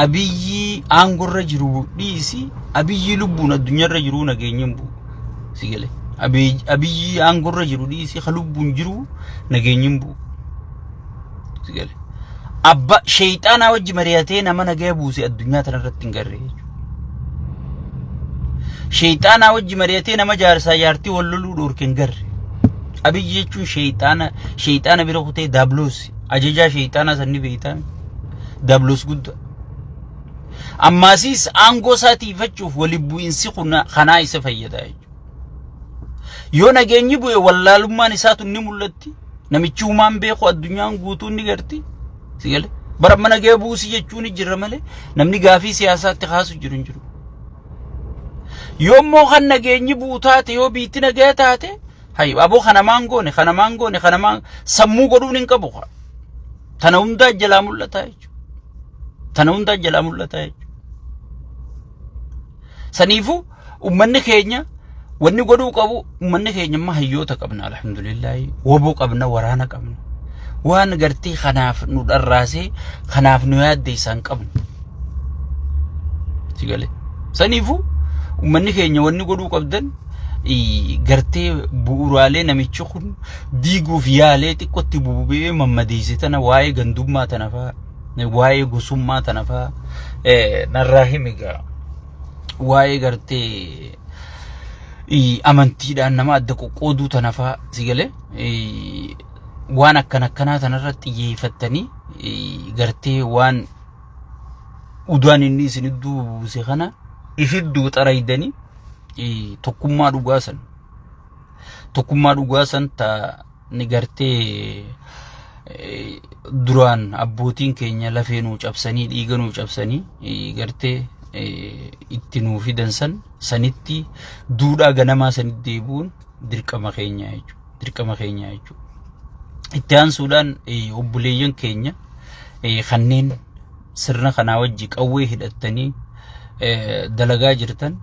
Abiyyi aangorra jiru dhiisi Abiyyi lubbuun addunyaarra jiru nageenyi buu sigale Abiyyi aangorra jiru dhiisi lubbuun jiru nageenyi buu sigale abba shayxaana wajji mariyatee nama nagaya buuse addunyaa tanarratti hin garree shayxaana wajji mariyatee nama jaarsaa jaartii wal loluu dhorken garre Abiyyi jechuun shayxaana bira kutee dablos ajajaa shayxaana sanni beeytaan dablos guddaa ammaasiis aangoo saatiifachuuf wali bu'insi kanaa isa fayyada yoo nageenyi bu'e wallaalummaan isaatu ni mul'atti namichi uumaan beeku addunyaan guutuun ni garti sigale bara mana gee buusi jechuun jirra malee namni gaafii siyaasaatti kaasu jiru yoommoo kan nageenyi buu taate yoo biitti nagaya taate hay abo kana mangoone sammuu godhuun hin qabu tana hunda jalaa mul'ata jechuudha saniifu ummanni keenya wanni godhuu qabu ummanni keenya ma hayyoota qabna alhamdulillah woboo qabna waraana qabna waan gartii kanaaf nu dharraasee kanaaf nu yaaddeessan qabna sigale saniifu ummanni keenya wanni godhuu qabdan gartee bu'uuraalee namichi kun diiguuf yaalee xiqqootti bubee mammadeessitana waa'ee gandummaa tanafaa waa'ee gosummaa tanafaa narraa himigaa waa'ee gartee amantiidhaan nama adda qoqqooduu tanafaa sigale waan akkanaa tanarratti xiyyeeffattanii gartee waan udaan inni isin iddoo buuse kana ifidduu xaraydanii tokkummaa dhugaasan ta ni gartee duraan abbootiin keenya lafeenuu cabsanii dhiiganuu cabsanii gartee itti nuu fidan sanitti duudhaa ganamaa sanitti deebuun dirqama keenya jechuudha itti aansuudhaan obboleeyyan keenya kanneen sirna kanaa wajji qawwee hidhattanii dalagaa jirtan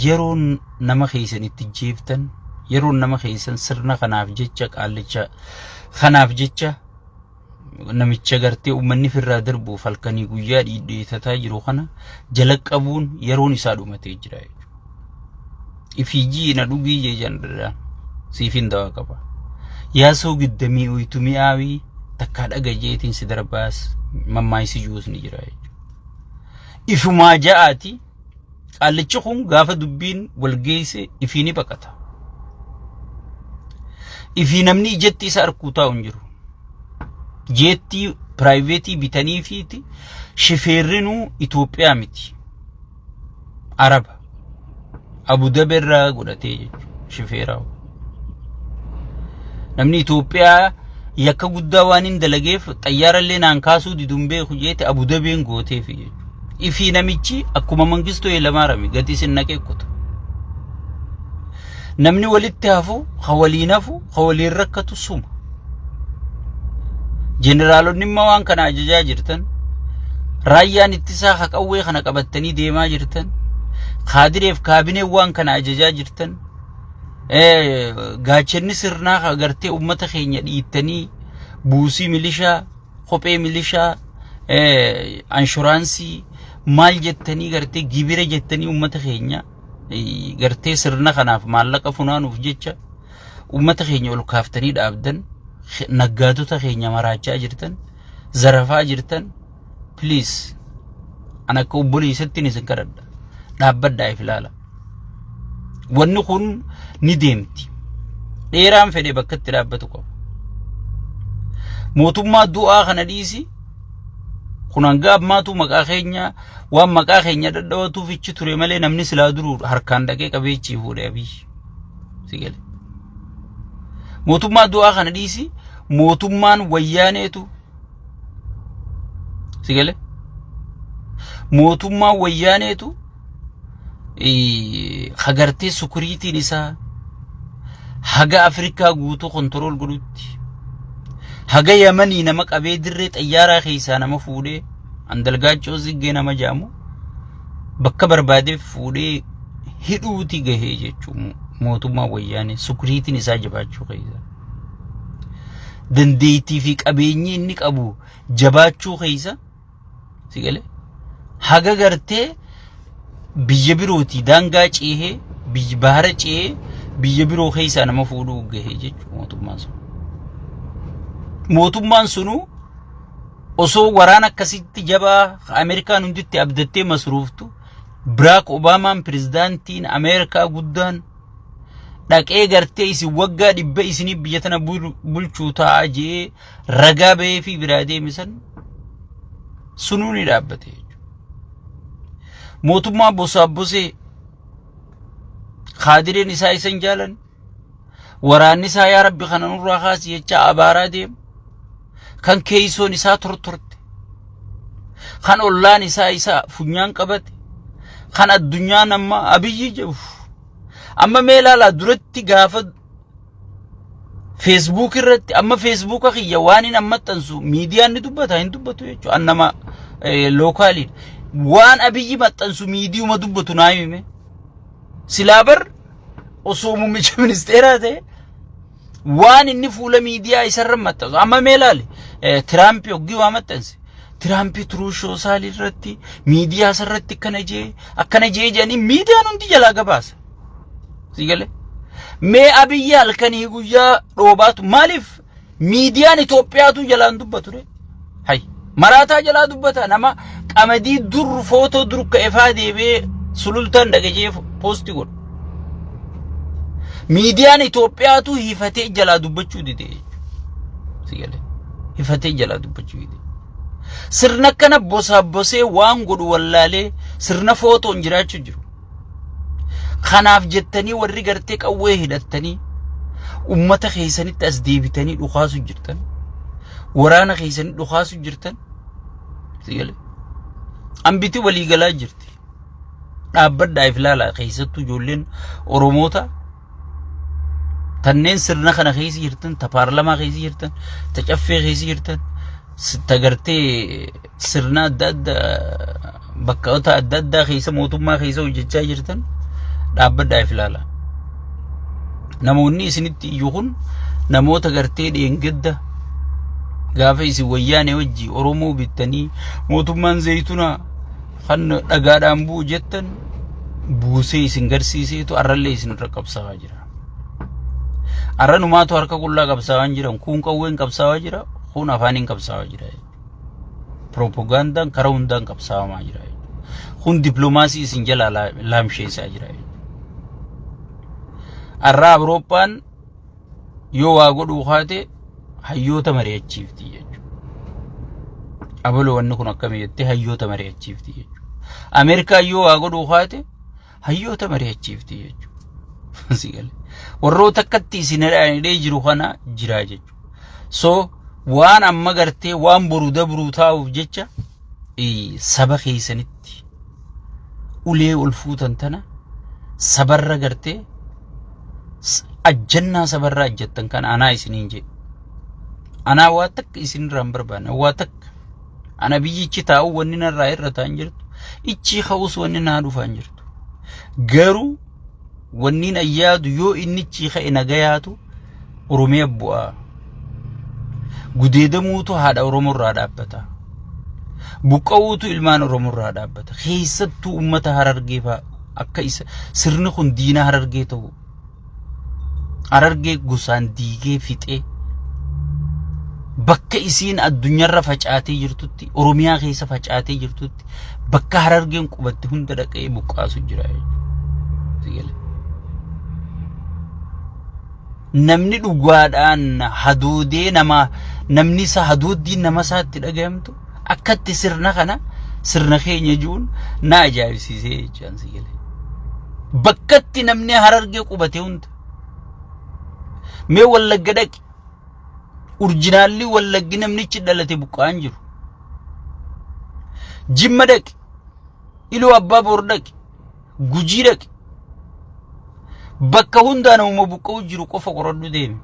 yeroon nama keessanitti jeeftan yeroon nama keessan sirna kanaaf jecha qaallicha kanaaf jecha namicha gartee ummanni firraa darbuuf halkanii guyyaa dhiidheetataa jiru kana jala qabuun yeroon isaa dhumatee jira jechuudha ifijii na dhugii jeejan siifin dawaa qaba yaasoo giddamii uytu mi'aawii takkaa dhagajeetiin si darbaas mammaayisi juus ni jira jechuudha ifumaa ja'aati qaallichi kun gaafa dubbiin walgeesse ifiini baqata ifi namni jetti isa arkuutaa unjiru jetti private bitanii fiiti shifeerrinu Itoophiyaa miti Araba Abu Dhabi irraa godhatee jechuudha shifeeraa namni Itoophiyaa yakka guddaa waan hin dalageef xayyaara illee naan kaasuu didun beeku jeete Abu Dhabiin gooteef jechuudha ifi namichi akkuma Mangistoo Hayilamaariyaam gadi sinnaqee kutu namni walitti hafu hawaliin rakkatu suma generaalonni immoo waan kana ajajaa jirtan raayyaan ittisaa haqawwee kana qabattanii deemaa jirtan kaadireef kaabinee waan kana ajajaa jirtan gaachenni sirnaa agartee ummata keenya dhiittanii buusii milishaa kophee milishaa inshuraansii maal jettanii gartee gibira jettanii ummata keenya gartee sirna kanaaf maallaqa funaanuuf jecha ummata keenya ol kaaftanii dhaabdan naggaatota keenya maraachaa jirtan zarafaa jirtan please ana akka obboleessatti isin kadhadha dhaabbadhaa ifilaala wanni kun ni deemti dheeraan fedhe bakka itti dhaabbatu qaba mootummaa du'aa kana dhiisi kun hanga ammaatu maqaa keenya waan maqaa keenya dadhawatuuf ichi ture malee namni silaa duruu harkaan dhaqee qabeechi fuudhee abii sigale mootummaa du'aa kana dhiisi mootummaan wayyaaneetu sigale mootummaa wayyaaneetu hagartee sukuriitiin isaa haga Afrikaa guutuu kontrol godhutti haga Yamanii nama qabee dirree xayyaaraa keessaa nama fuudhee andalgaachoo ziggee nama jaamu bakka barbaadeef fuudhee hidhuuti gahee jechuun mootummaa wayyaanee sukuriitiin isaa jabaachuu keessa dandeettii fi qabeenyi inni qabu jabaachuu keessa sigale haga gartee biyya birooti daangaa ceehee biyya bahara ceehee biyya biroo keessaa nama fuudhuu gahee jechuun mootummaan sunu osoo waraana akkasitti jabaa Ameerikaan hunditti abdattee masruuftu Barack Obamaan pirezidaantiin Ameerikaa guddaan dhaqee gartee isin waggaa 100 isinii biyya tana bulchuu ta'a jee ragaa bahee fi biraa deemisan sunuu ni dhaabbate mootummaa bosaabosee khaadireen isaa isan jaalan waraanni isaa yaa rabbi kana nurraa kaasi jecha abaaraa deemu kan keeysoon isaa tortorte kan ollaan isaa funyaan qabate kan addunyaan amma abiyyi jedhu amma meelaala duratti gaafa Facebook irratti amma Facebook kiyya waan hin ammaxansu miidiyaan ni dubbata hin dubbatu jechuudha annama lookaaliin waan abiyyi maxxansu miidiyuma dubbatu naayime silaabar osoo muummicha ministeeraa ta'e waan inni fuula miidiyaa isarra maxxansu amma meelaale Trump yoggi waa maxxanse Trump turuushoo saalii irratti miidiyaa sarratti akkana jee jedhanii miidiyaan hundi jalaa gabaasa sigale mee abiyyi halkanii guyyaa dhoobaatu maaliif miidiyaan Itoophiyaatu jalaan dubbatu re hay maraataa jalaa dubbata nama qamadii dur footoo dur ka'eefaa deebee sulultaan dhagajee poosti godhu miidiyaan Itoophiyaatu hifatee jalaa dubbachuu dide sigale hifatee jalaa dubbachuu dide sirna kana bosaabosee waan godhu wallaalee sirna footoon jiraachuu jiru kanaaf jettanii warri gartee qawwee hidhattanii ummata keessanitti as deebitanii dhukaasu jirtan waraana keessanii dhukaasu jirtan sigale ambiti walii galaa jirti dhaabbadhaa ifilaalaa keessattuu ijoolleen Oromoota tanneen sirna kana keessa jirtan ta paarlamaa keessa jirtan ta caffee keessa jirtan ta gartee sirna adda addaa bakkoota adda addaa keessa mootummaa keessa hojjechaa jirtan dhaabbadhaa ifilaalaa namoonni isinitti iyyuu kun namoota gartee dheengadda gaafa isin wayyaanee wajji Oromoo bittanii mootummaan zayituna kan dhagaadhaan buu jettan buusee isin garsiiseetu arrallee isin irra qabsaawaa jira arranumaatu harka qullaa qabsaawaa jiran kun qawween qabsaawaa jira kun afaaniin qabsaawaa jira propagandaan karaa hundaan qabsaawamaa jira kun diplomaasii isin jalaa laamsheessaa jira arraa Awurooppaan yoo waa godhuu kaate hayyoota mari'achiifti jechuudha. Abaloo wanni kun akkami jettee hayyoota mari'achiifti jechuudha. Ameerikaa yoo waa godhuu kaate hayyoota mari'achiifti jechuudha. Sigale warroota akkatti isinidhaan jiru kana jira jechuudha. So waan amma gartee waan boru dabruu taa'uuf jecha saba keessanitti ulee ol fuutan tana sabarra gartee ajjannaa sabarra ajjattan kan anaa isiniin jedhe. Anaa waa takka isinirraa hin barbaanne waa takka. Ana biyyichi taa'u wanni narraa irra ta'an jirtu. Ichi ka'us wanni naa dhufaan jirtu. Garuu wanni na yaadu yoo inni ichi ka'e nagayaatu Oromiyaa bu'aa. Gudeedamuutu haadha Oromoorraa dhaabbata. Buqqa'uutu ilmaan Oromoorraa dhaabbata. Keessattuu uummata Harargee fa'a akka isa sirni kun diina Harargee ta'u. Harargee gosaan diigee fixee bakka isiin addunyaarra facaatee jirtutti Oromiyaa keessa facaatee jirtutti bakka Harargeen qubatte hunda dhaqee buqqaasu jira jechuudha. Namni dhugaadhaan hadoodee namni isa hadooddiin nama isaatti dhagayamtu akkatti sirna kana sirna keenya juun na ajaa'ibsiisee jechaan sigale. Bakkatti namni Harargee qubate hunda mee Wallagga dhaqi. Urjinaalli Wallaggi namnichi dhalate buqqaan jiru. Jimma dhaqi. Iluu Abbaa Boor dhaqi. Gujii dhaqi. Bakka hundaan uumama buqqa'u jiru qofa qoradhu deemi.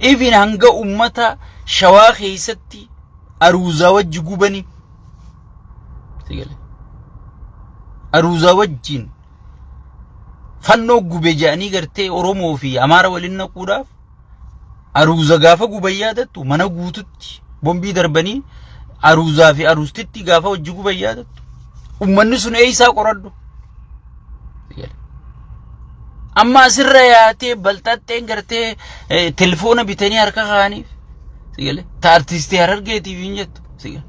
Even hanga ummata Shawaa keessatti Aruuzaa wajji gubani. Sigale. Aruuzaa wajjin fannoo gube jedhanii gartee Oromoo fi Amaara waliin naquudhaaf Aruuza gaafa guban yaadattu mana guututti bombii darbanii Aruuzaa fi Aruustitti gaafa wajji guban yaadattu. Ummanni sun eeysaa qoradhu. Amma asirra yaatee balxaxxeen gartee telefoona bitanii harka kaa'aniif. Sigale ta artistii Harargeetiif hin jettu. Sigale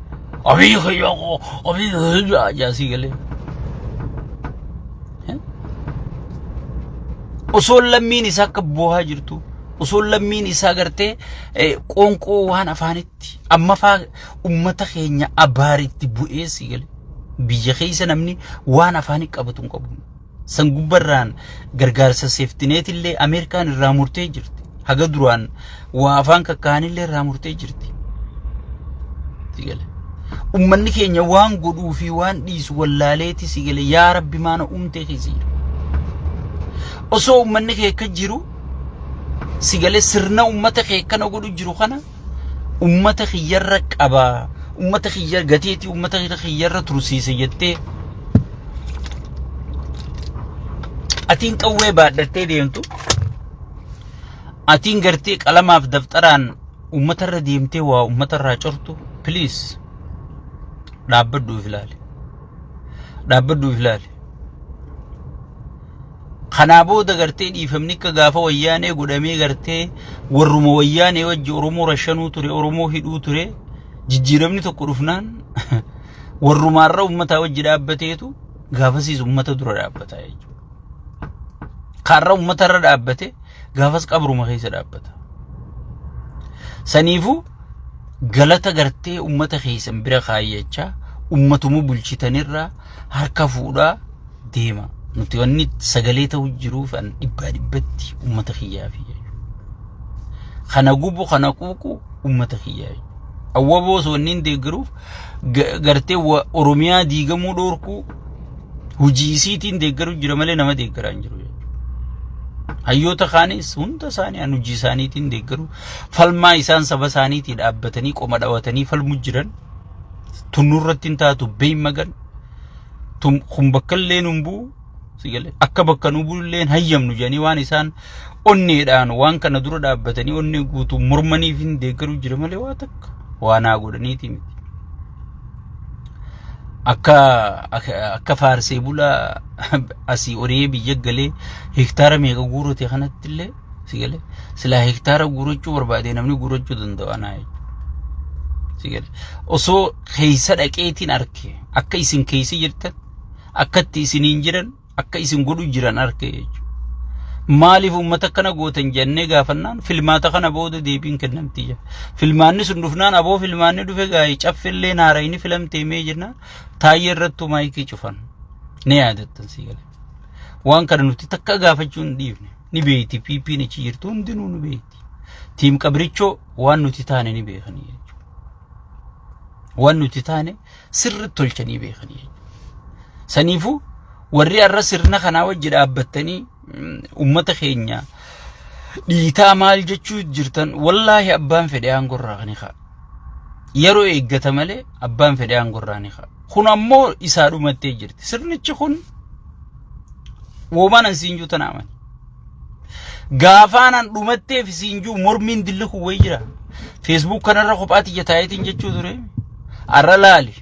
abii kiyyaaqoo abii kiyyaa jaa sigale. Osoo lammiin isaa akka boohaa jirtu. Osoo lammiin isaa gartee qoonqoo waan afaanitti amma faa ummata keenya abaaritti bu'ee sigale. Biyya keessa namni waan afaanii qabatu hin qabu. San gubbarraan gargaarsa seeftineet illee Ameerikaan irraa murtee jirti. Haga duraan waa afaan kakkaan illee irraa murtee jirti. Sigale. Ummanni keenya waan godhuu fi waan dhiisu wallaaleeti sigale yaa Rabbi maana uumtee keessiira. Osoo ummanni kee akka jiru sigale sirna ummata kee kana godhu jiru kana ummata khiyyarra qaba. Ummata khiyyar gateeti ummata khiyyarra tursiise jettee atiin qawwee baadhattee deemtu atiin gartee qalamaaf daftaraan ummatarra deemtee waa ummatarraa cortu please dhaabbadhuuf ilaali. Dhaabbadhuuf ilaali. Kanaa booda gartee dhiifamni akka gaafa wayyaanee godhamee gartee warruma wayyaanee wajji Oromoo rashanuu ture Oromoo hidhuu ture jijjiiramni tokko dhufnaan warrumaarra ummataa wajji dhaabbateetu gaafasiis ummata dura dhaabbataa jechuudha. Kaarra ummatarra dhaabbate gaafas qabruma keessa dhaabbata. Saniifuu galata gartee ummata keessan bira kaayyachaa ummatumu bulchitanirraa harka fuudhaa deema. Nuti wanni sagalee ta'u jiruuf an dhibbatti ummata kiyyaafi. Kana gubu kana quuqu ummata kiyyaafi. Awwaboos wanni deeggaruuf gartee Oromiyaa diigamuu dhoorku hojii isiitiin deeggaru jira malee nama deeggaraa hin jiru. Hayyoota kaanis hunda isaanii an hojii isaaniitiin deeggaru falmaa isaan saba isaaniitiin dhaabbatanii qoma dhawatanii falmu jiran tunnurratti hin taatu beey magan kun bakka illee numbuu sigale akka bakka nubuulleen hayyamnu jedhanii waan isaan onneedhaan waan kana dura dhaabbatanii onnee guutuu mormaniif hin deeggaru jira malee waa takka waanaa godhaniiti miti. Akka faarsee bulaa asii oree biyya galee hektaara meeqa guurate kanatti illee sigale silaa hektaara guurachuu barbaade namni guurachuu danda'a naa sigale osoo keessa dhaqeetiin arke akka isin keessa jirtan akkatti isiniin jiran akka isin godhu jiran arke jechuudha. maaliif ummata kana gootan jennee gaafannaan filmaata kana booda deebiin kennamti. Filmaanni sun dhufnaan aboo filmaanni dhufe gaa'ii caffillee naarayni filamtee mee jenna taayee irrattu maayikii cufan ni yaadattan si galee. Waan kana nuti takka gaafachuu hin dhiifne ni beekti piipiin achi jirtu hundinuu ni beekti. Tiim qabrichoo waan nuti taane ni beekanii jechuudha. Waan nuti taane sirriitti tolchanii beekanii jechuudha. Saniifuu warri arra sirna kanaa wajji dhaabbattanii ummata keenya dhiitaa maal jechuu jirtan wallaahi abbaan fedhe aangorraa kan haa yeroo eeggata malee abbaan fedhe aangorraa ni haa kun ammoo isaa dhumattee jirti sirnichi kun woomana siinjuu tanaaman gaafaanan dhumatteef siinjuu mormiin dilli kuwwee jira Facebook kanarra kophaati jataayitiin jechuu ture arra laali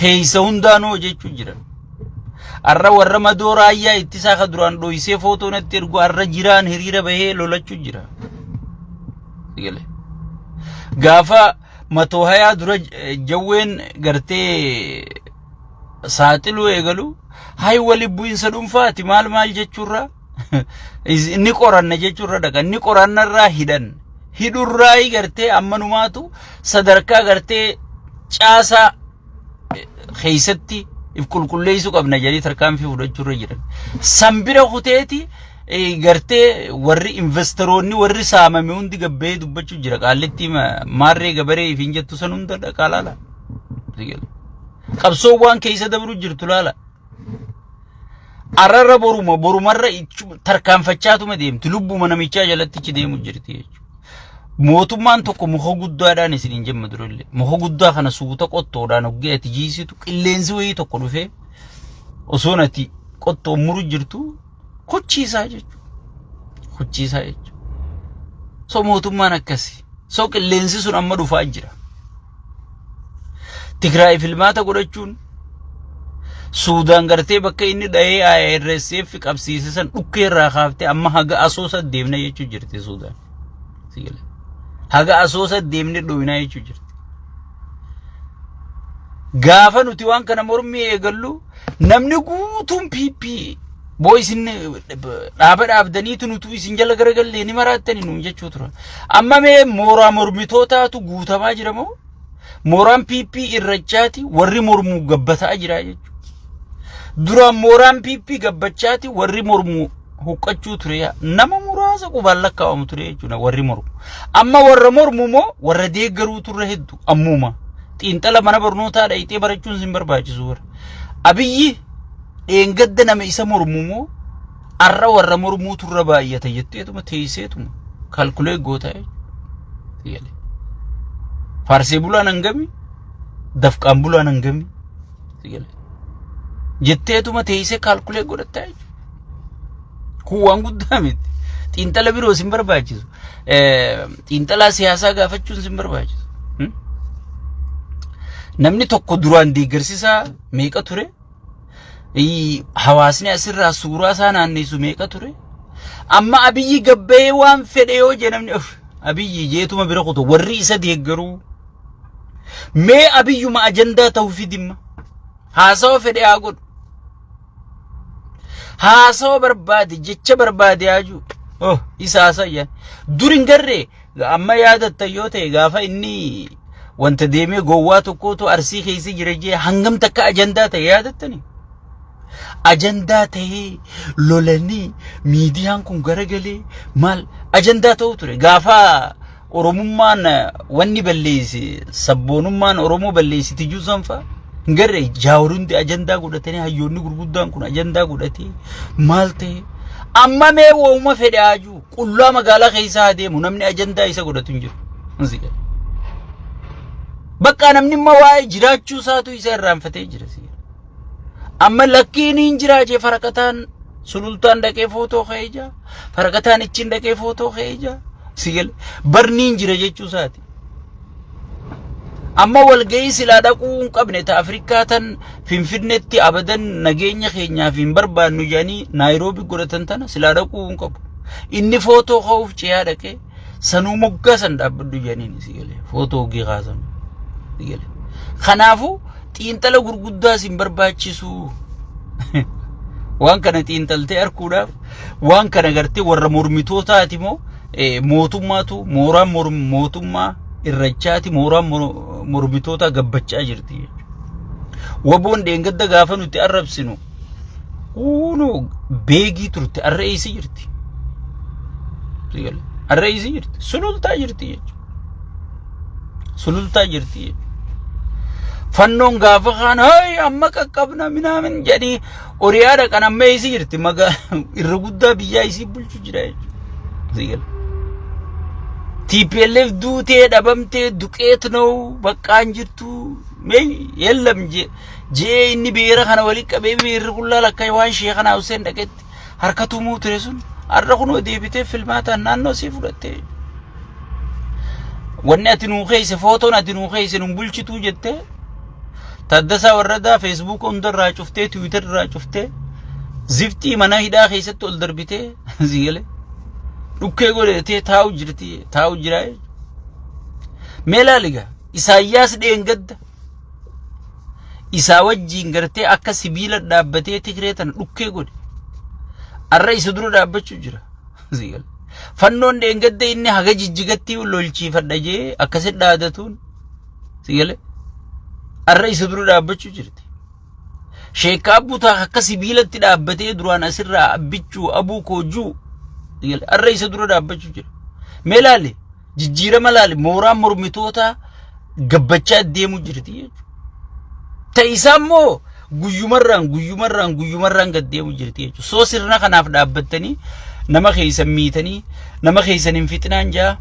keeysa hundaanoo jechuu jiran arra warra madoora ayyaa ittisaa ka duraan dhoysee footoo natti ergu arra jiraan hiriira bahee lolachuu jira. Gaafa matoo hayaa dura jawween gartee saaxiluu eegalu hay wali bu'insa dhuunfaati maal jechuurra inni qoranna jechuurra dhaqa inni qorannarraa hidhurraa gartee ammanumaatu sadarkaa gartee caasaa keeysatti if kulkulleessu qabna jedhanii tarkaanfii fudhachuurra jiran sambira kuteeti gartee warri investoroonni warri saamame hundi gabbee dubbachuu jira qaallitti maarree gabaree ifiin jettu san hunda dhaqaa laala qabsoo waan keessa dabru jirtu laala ararra borumarra tarkaanfachaatuma deemti lubbuma namichaa jalatti ichi deemu jirti jechuudha. Mootummaan tokko muka guddaadhaan isiniin jemma durallee muka guddaa kana suuta qottoodhaan hoggee ati jiisitu qilleensi wayii tokko dhufee osoo ati qottoo muru jirtu kochiisaa jechuudha. So mootummaan akkasi so qilleensi sun amma dhufaa jira. Tigraay filmaata godhachuun Suudaan gartee bakka inni dhahee IRSF qabsiise san dhukkeerraa kaaftee amma haga asoosa deemna jechuu jirti Suudaan. Haga asoosa deemne dhooyinaa jechuu jirti. Gaafa nuti waan kana mormii eegallu namni guutuun piippii boo isin dhaabdaniitu nutu isin jala garagallee ni maraattani nuun jechuu tura. Amma mee mooraa mormitootaatu guutamaa jira moo mooraan piippii irrachaati warri mormuu gabbataa jira jechuudha. Duraan mooraan piippii gabbachaati warri mormuu huqqachuu ture nama muraasa qubaan lakkaa'amu ture jechuudha warri mormu. Amma warra mormu moo warra deeggaruu turre hedduu ammuma xiinxala mana barnootaa dhayitee barachuun sin barbaachisu warra. Abiyyi dheengadda nama isa mormu moo arra warra mormuu turre baay'ata jetteetuma teesseetuma kalkulee goota jechuudha. Faarsee bulaan hangami dafqaan bulaan hangami jetteetuma teessee kalkulee godhatta jechuudha. Kuwaan guddaa miti. Xiinxala biroo sin barbaachisu. Xiinxala siyaasaa gaafachuun sin barbaachisu. Namni tokko duraan deeggarsiisaa meeqa ture? Hawaasni asirraa suuraa isaa naanneessu meeqa ture? Amma Abiyyi gabbee waan fedhe yoo je namni Abiyyi jeetuma bira kutu warri isa deeggaruu. Mee Abiyyuma ajandaa ta'uu fidimma. Haasawa fedhe haa godhu. Haasawa barbaade jecha barbaade haaju isa haasayyan durin garree amma yaadatta yoo ta'e gaafa inni wanta deemee gowwaa tokkootu arsii keessa jira jee hangam takka ajandaa ta'e yaadattani ajandaa ta'e lolanii miidiyaan kun garagalee maal ajandaa ta'u ture gaafa oromummaan wanni balleessi sabboonummaan oromoo balleessiti juusanfa Ngare jawrundi ajandaa godhatanii hayyoonni gurguddaan kun ajandaa godhatee maal ta'e amma mee wooma fedhe haaju qullaa magaalaa keessa deemu namni ajandaa isa godhatu hin jiru. Bakka namni ma waa'ee jiraachuu isaatu isa irraanfatee jira. Amma lakkiin hin jiraachee faraqataan sulultaan dhaqee footoo ka'eeja faraqataan ittiin dhaqee footoo ka'eeja sigal barni hin jira jechuu isaati. Amma walgahii silaa dhaquu hin qabne ta Afrikaa tan Finfinneetti abadan nageenya keenyaaf hin barbaannu jedhanii Naayiroobii godhatan tana silaa dhaquu hin qabu. Inni footoo ka'uuf ce'aa dhaqee sanuu moggaa san dhaabbadhu jedhanii sigalee footoo hogii kaasan sigalee. Kanaafuu xiinxala gurguddaas hin barbaachisu. waan kana xiinxaltee arguudhaaf waan kana gartee warra mormitootaati moo mootummaatu mooraan mootummaa irrachaati mooraan mormitootaa gabbachaa jirti jechuudha. Waboon dheengadda gaafa nuti arrabsinu kuno beegii turte arreessi jirti. Arreessi jirti sulultaa jirti jechuudha. Sulultaa jirti jechuudha. Fannoon gaafa kaan hay amma qaqqabna minaamin jedhanii oriyaadha kan amma isii jirti irra guddaa biyyaa isii bulchu jira jechuudha. TPLF duutee dhabamtee duqeet noo baqqaan jirtu mee yellam jee inni beera kana waliin qabee beerri kullaa lakkaa waan shee kana Hussein dhaqetti harkatu muuture sun har'a kunoo deebitee filmaataan naannoo sii fudhattee wanni ati nuu keeyse footoon ati nuu keeyse nun bulchituu jettee Taddasaa Warradaa Facebook hundarraa cuftee Twitter irraa cuftee ziftii mana hidhaa keessatti ol darbitee zigale dhukkee godhatee taa'u jira meelaaliga Isaayyaas dheengadda isaa wajjiin gartee akka sibiila dhaabbatee Tigree tan dhukkee godhe arra isa dura dhaabbachuu jira zigale fannoon dheengadda inni haga jijjigatti lolchiifadha jee akkasitti dhaadatuun zigale arra isa dura dhaabbachuu jirti. Sheek Abbuutaa akka sibiilatti dhaabbatee duraan asirraa abbichuu abuu koojuu arra isa dura dhaabbachuu jira. Mee laali jijjiirama laali mooraan mormitoota gabbachaa deemuu jirti jechuudha. Ta'isaa immoo guyyumarraan gad deemuu jirti jechuudha. Soo sirna kanaaf dhaabbattanii nama keessan miitanii nama keessan hin fixinaan jaa